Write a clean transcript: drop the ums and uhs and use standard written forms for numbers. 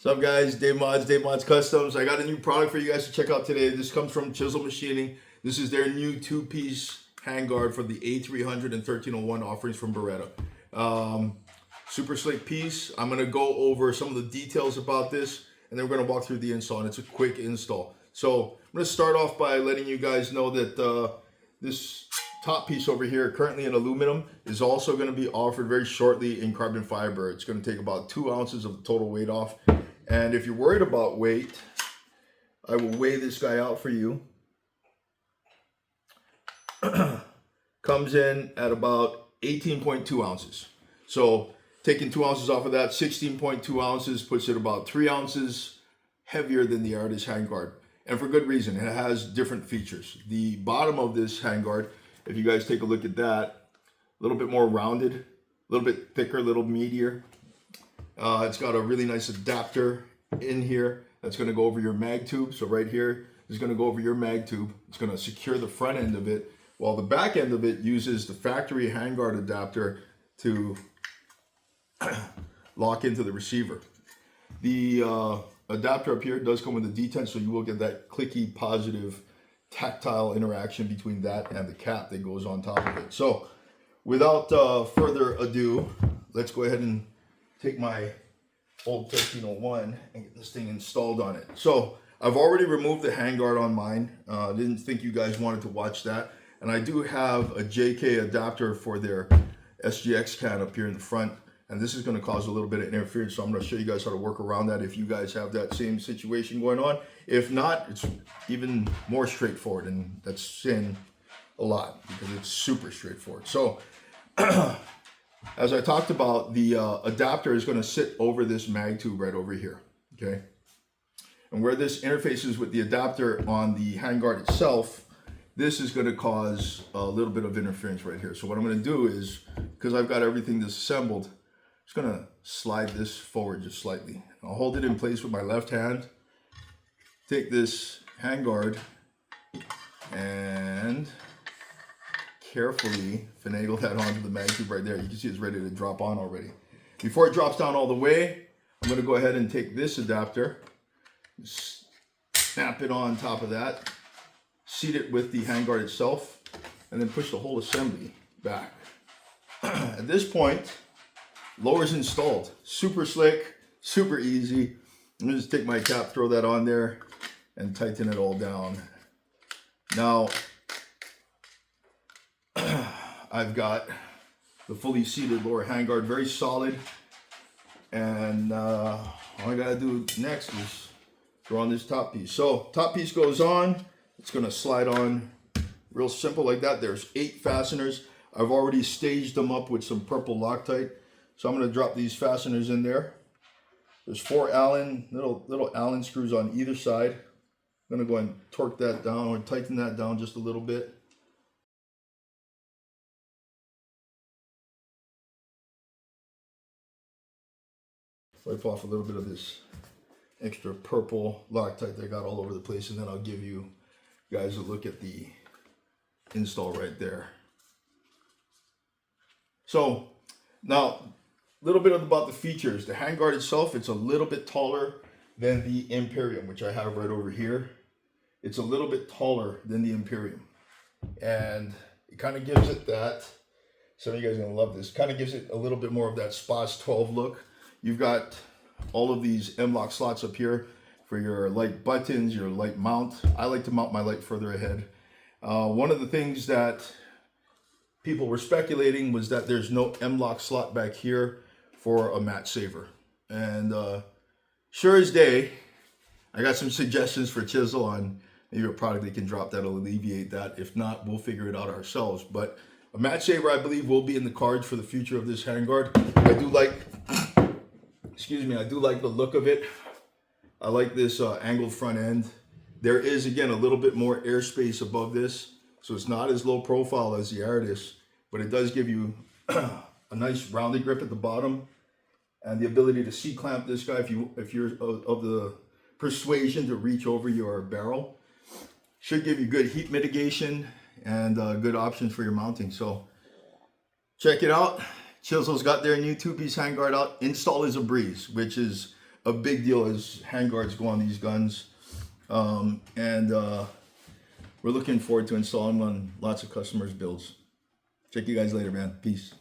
What's up, guys? Dave Mods Customs. I got a new product for you guys to check out today. This comes from Chisel Machining. This is their new two-piece handguard for the A300 and 1301 offerings from Beretta. Super slick piece. I'm going to go over some of the details about this, and then we're going to walk through the install, and it's a quick install. So I'm going to start off by letting you guys know that this top piece over here, currently in aluminum, is also going to be offered very shortly in carbon fiber. It's going to take about 2 ounces of the total weight off. And if you're worried about weight, I will weigh this guy out for you. Comes in at about 18.2 ounces. So taking 2 ounces off of that, 16.2 ounces puts it about 3 ounces heavier than the Artist handguard. And for good reason. It has different features. The bottom of this handguard, if you guys take a look at that, a little bit more rounded, a little bit thicker, a little meatier. It's got a really nice adapter in here that's going to go over your mag tube. So right here is going to go over your mag tube. It's going to secure the front end of it, while the back end of it uses the factory handguard adapter to lock into the receiver. The adapter up here does come with a detent, so you will get that clicky, positive, tactile interaction between that and the cap that goes on top of it. So without further ado, let's go ahead and take my old 1301 and get this thing installed on it. So I've already removed the handguard on mine. Didn't think you guys wanted to watch that. And I do have a JK adapter for their SGX can up here in the front. And this is going to cause a little bit of interference. So I'm going to show you guys how to work around that if you guys have that same situation going on. If not, it's even more straightforward. And that's saying a lot because it's super straightforward. So as I talked about, the adapter is going to sit over this mag tube right over here, okay? And where this interfaces with the adapter on the handguard itself, this is going to cause a little bit of interference right here. So what I'm going to do is, because I've got everything disassembled, I'm just going to slide this forward just slightly. I'll hold it in place with my left hand, take this handguard, and carefully finagle that onto the mag tube right there. You can see it's ready to drop on already. Before it drops down all the way, I'm going to go ahead and take this adapter, snap it on top of that, seat it with the handguard itself, and then push the whole assembly back. At this point, lower's installed. Super slick, super easy. I'm going to just take my cap, throw that on there, and tighten it all down. Now, I've got the fully seated lower handguard, very solid, and all I gotta do next is throw on this top piece. So top piece goes on, it's gonna slide on real simple like that. There's 8 fasteners. I've already staged them up with some purple Loctite, so I'm gonna drop these fasteners in there. There's 4 little Allen screws on either side. I'm gonna go and torque that down or tighten that down just a little bit. Wipe off a little bit of this extra purple Loctite that I got all over the place, and then I'll give you guys a look at the install right there. So now, a little bit about the features. The handguard itself, it's a little bit taller than the Imperium, which I have right over here. It's a little bit taller than the Imperium, and it kind of gives it that, some of you guys are gonna love this, kind of gives it a little bit more of that SPAS 12 look. You've got all of these M-lock slots up here for your light buttons, your light mount. I like to mount my light further ahead. One of the things that people were speculating was that there's no M-lock slot back here for a match saver. And sure as day, I got some suggestions for Chisel on maybe a product that can drop that'll alleviate that. If not, we'll figure it out ourselves. But a match saver, I believe, will be in the cards for the future of this handguard. I do like the look of it. I like this angled front end. There is, again, a little bit more airspace above this, so it's not as low profile as the Artist, but it does give you a nice rounded grip at the bottom, and the ability to C-clamp this guy if you're of the persuasion to reach over your barrel. Should give you good heat mitigation and good options for your mounting. So check it out. Chisel's got their new two-piece handguard out. Install is a breeze, which is a big deal as handguards go on these guns. And we're looking forward to installing them on lots of customers' builds. Check you guys later, man. Peace.